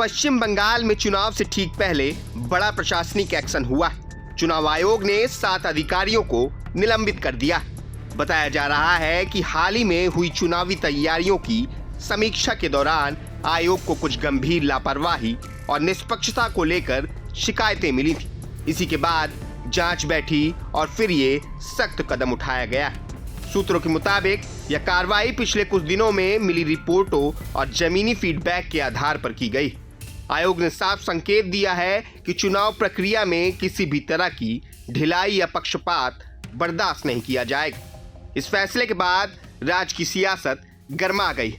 पश्चिम बंगाल में चुनाव से ठीक पहले बड़ा प्रशासनिक एक्शन हुआ। चुनाव आयोग ने 7 अधिकारियों को निलंबित कर दिया। बताया जा रहा है कि हाल ही में हुई चुनावी तैयारियों की समीक्षा के दौरान आयोग को कुछ गंभीर लापरवाही और निष्पक्षता को लेकर शिकायतें मिली थी। इसी के बाद जांच बैठी और फिर ये सख्त कदम उठाया गया। सूत्रों के मुताबिक यह कार्रवाई पिछले कुछ दिनों में मिली रिपोर्टों और जमीनी फीडबैक के आधार पर की गई। आयोग ने साफ संकेत दिया है कि चुनाव प्रक्रिया में किसी भी तरह की ढिलाई या पक्षपात बर्दाश्त नहीं किया जाएगा। इस फैसले के बाद राज्य की सियासत गर्मा गई।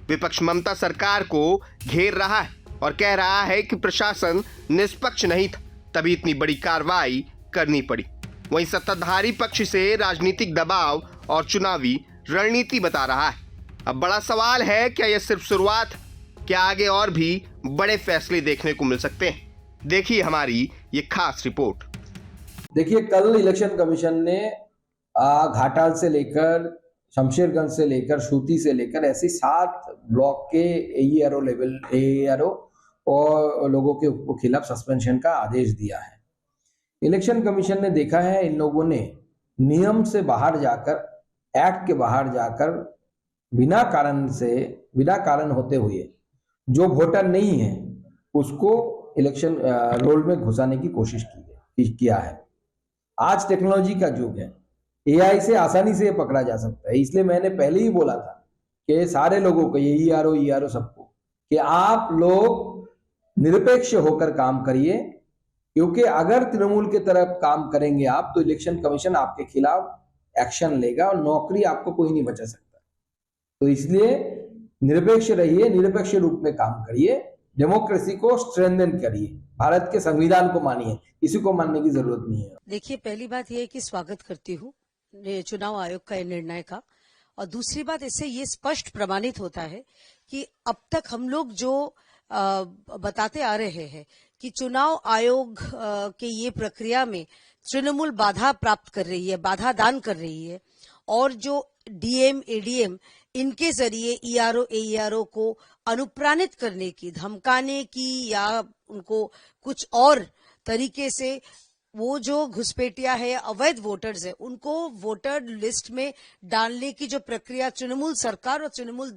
विपक्ष ममता सरकार को घेर रहा है और कह रहा है कि प्रशासन निष्पक्ष नहीं था, तभी इतनी बड़ी कार्रवाई करनी पड़ी। वहीं सत्ताधारी पक्ष से राजनीतिक दबाव और चुनावी रणनीति बता रहा है। अब बड़ा सवाल है, क्या यह सिर्फ शुरुआत? क्या आगे और भी बड़े फैसले देखने को मिल सकते हैं? देखिए हमारी ये खास रिपोर्ट। देखिए, कल इलेक्शन कमीशन ने घाटाल से लेकर शमशेरगंज से लेकर सूती से लेकर ऐसे 7 ब्लॉक के एईआरओ और लोगों के खिलाफ सस्पेंशन का आदेश दिया है। इलेक्शन कमीशन ने देखा है इन लोगों ने नियम से बाहर जाकर, एक्ट के बाहर जाकर बिना कारण होते हुए जो वोटर नहीं है उसको इलेक्शन रोल में घुसाने की कोशिश किया है। आज टेक्नोलॉजी का युग है, एआई से आसानी से पकड़ा जा सकता है। इसलिए मैंने पहले ही बोला था कि सारे लोगों को, ये ईआरओ सबको, कि आप लोग निरपेक्ष होकर काम करिए, क्योंकि अगर तृणमूल की तरफ काम करेंगे आप तो इलेक्शन कमीशन आपके खिलाफ एक्शन लेगा और नौकरी आपको कोई नहीं बचा सकता। तो इसलिए निरपेक्ष रहिए, निरपेक्ष रूप में काम करिए, डेमोक्रेसी को स्ट्रेंथन करिए, भारत के संविधान को मानिए, किसी को मानने की जरूरत नहीं है। देखिए, पहली बात यह है कि स्वागत करती हूँ चुनाव आयोग का निर्णय का, और दूसरी बात, इससे ये स्पष्ट प्रमाणित होता है कि अब तक हम लोग जो बताते आ रहे हैं कि चुनाव आयोग के ये प्रक्रिया में तृणमूल बाधा प्राप्त कर रही है, बाधा दान कर रही है, और जो डीएम एडीएम इनके जरिए ईआरओ एईआरओ को अनुप्राणित करने की, धमकाने की या उनको कुछ और तरीके से वो जो घुसपैठिया है, अवैध वोटर्स है, उनको वोटर लिस्ट में डालने की जो प्रक्रिया तृणमूल सरकार और तृणमूल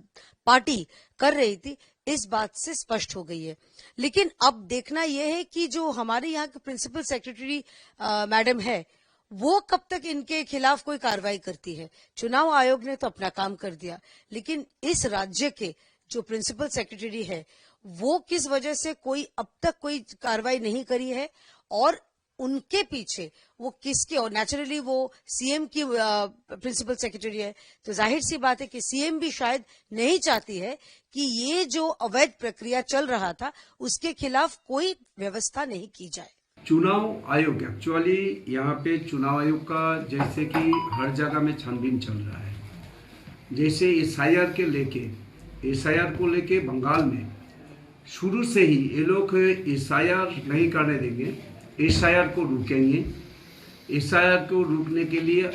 पार्टी कर रही थी, इस बात से स्पष्ट हो गई है। लेकिन अब देखना यह है कि जो हमारे यहाँ के प्रिंसिपल सेक्रेटरी मैडम है, वो कब तक इनके खिलाफ कोई कार्रवाई करती है। चुनाव आयोग ने तो अपना काम कर दिया, लेकिन इस राज्य के जो प्रिंसिपल सेक्रेटरी है वो किस वजह से अब तक कोई कार्रवाई नहीं करी है, और उनके पीछे वो किसके, और नेचुरली वो सीएम की प्रिंसिपल सेक्रेटरी है, तो जाहिर सी बात है कि सीएम भी शायद नहीं चाहती है कि ये जो अवैध प्रक्रिया चल रहा था उसके खिलाफ कोई व्यवस्था नहीं की जाए। चुनाव आयोग एक्चुअली यहाँ पे चुनाव आयोग का जैसे कि हर जगह में छानबीन चल रहा है। जैसे एसआईआर को लेके बंगाल में शुरू से ही ये लोग एसआईआर नहीं करने देंगे, एसआईआर को रोकेंगे। एसआईआर को रोकने के लिए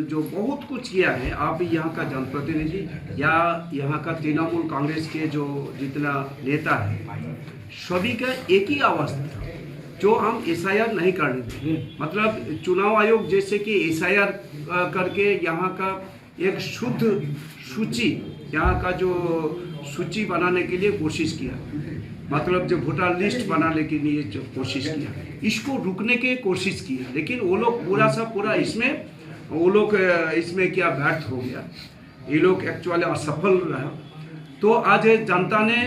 जो बहुत कुछ किया है, आप यहाँ का जनप्रतिनिधि या यहाँ का तृणमूल कांग्रेस के जो जितना नेता है, सभी का एक ही आवाज़ था, जो हम एसआईआर नहीं करने देंगे। मतलब चुनाव आयोग जैसे कि एसआईआर करके यहाँ का एक शुद्ध सूची, यहाँ का जो सूची बनाने के लिए कोशिश किया, मतलब जो वोटर लिस्ट बनाने के लिए जो कोशिश किया, इसको रुकने की कोशिश किया, लेकिन वो लोग पूरा इसमें क्या व्यर्थ हो गया, ये लोग एक्चुअली असफल रहा। तो आज जनता ने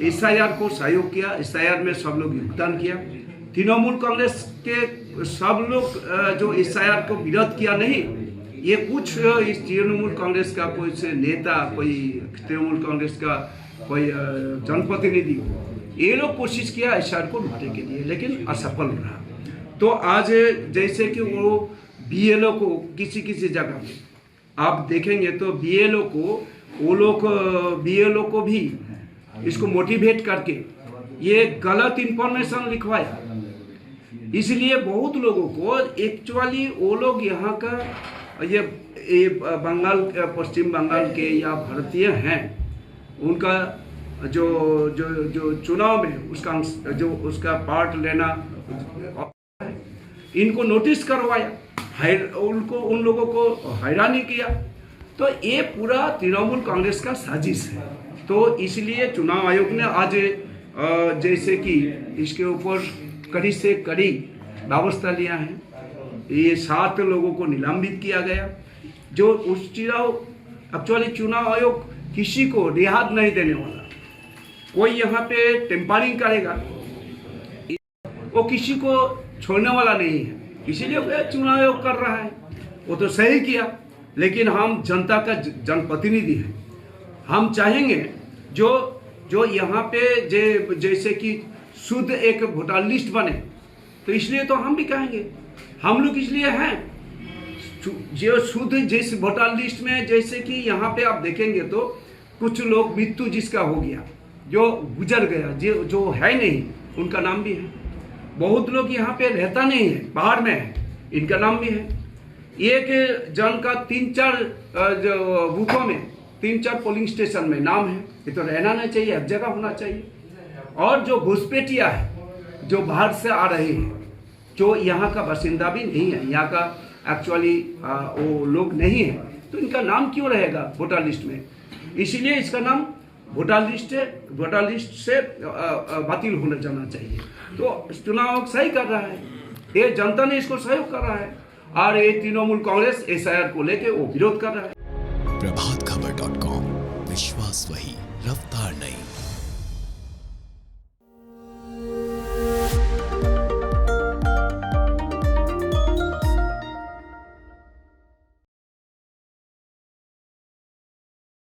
एसआईआर को सहयोग किया, एसआईआर में सब लोग योगदान किया। तृणमूल कांग्रेस के सब लोग जो एसआईआर को विरोध किया नहीं, ये कुछ इस तृणमूल कांग्रेस का कोई से नेता, कोई तृणमूल कांग्रेस का कोई जनप्रतिनिधि, ये लोग कोशिश किया एसआईआर को रोकने के लिए, लेकिन असफल रहा। तो आज जैसे कि वो बीएलओ को किसी जगह में आप देखेंगे तो बीएलओ को भी इसको मोटिवेट करके ये गलत इंफॉर्मेशन लिखवाया। इसलिए बहुत लोगों को एक्चुअली वो लोग यहाँ का ये बंगाल, पश्चिम बंगाल के या भारतीय हैं, उनका जो जो जो चुनाव में उसका पार्ट लेना, इनको नोटिस करवाया, उन लोगों को हैरानी किया। तो ये पूरा तृणमूल कांग्रेस का साजिश है। तो इसलिए चुनाव आयोग ने आज जैसे कि इसके ऊपर कड़ी से कड़ी व्यवस्था लिया है। ये 7 लोगों को निलंबित किया गया। जो उस चुनाव आयोग किसी को रियायत नहीं देने वाला। कोई यहाँ पे टेम्परिंग करेगा, वो किसी को छोड़ने वाला नहीं है। इसीलिए चुनाव आयोग कर रहा है, वो तो सही किया। लेकिन हम जनता का जनप्रतिनिधि हैं। हम चाहेंगे जो यहाँ पे जैसे कि शुद्ध एक वोटर लिस्ट बने, तो इसलिए तो हम भी कहेंगे, हम लोग इसलिए हैं जो शुद्ध जिस वोटर लिस्ट में, जैसे कि यहाँ पे आप देखेंगे तो कुछ लोग मृत्यु जिसका हो गया, जो गुजर गया, जो है नहीं, उनका नाम भी है। बहुत लोग यहाँ पे रहता नहीं है, बाहर में है, इनका नाम भी है। एक जन का 3-4 बूथों में 3-4 पोलिंग स्टेशन में नाम है। ये तो रहना नहीं चाहिए, हर जगह होना चाहिए। और जो घुसपैठिया है, जो बाहर से आ रहे हैं, जो यहाँ का बासिंदा भी नहीं है, यहाँ का एक्चुअली वो लोग नहीं है, तो इनका नाम क्यों रहेगा वोटर लिस्ट में? इसलिए इसका नाम वोटर लिस्ट से बातिल होने जाना चाहिए। तो चुनाव आयोग सही कर रहा है, ये जनता ने इसको सहयोग कर रहा है, और ये तृणमूल कांग्रेस SIR को लेके वो विरोध कर रहा है। प्रभातखबर.com, विश्वास वही, रफ्तार नहीं।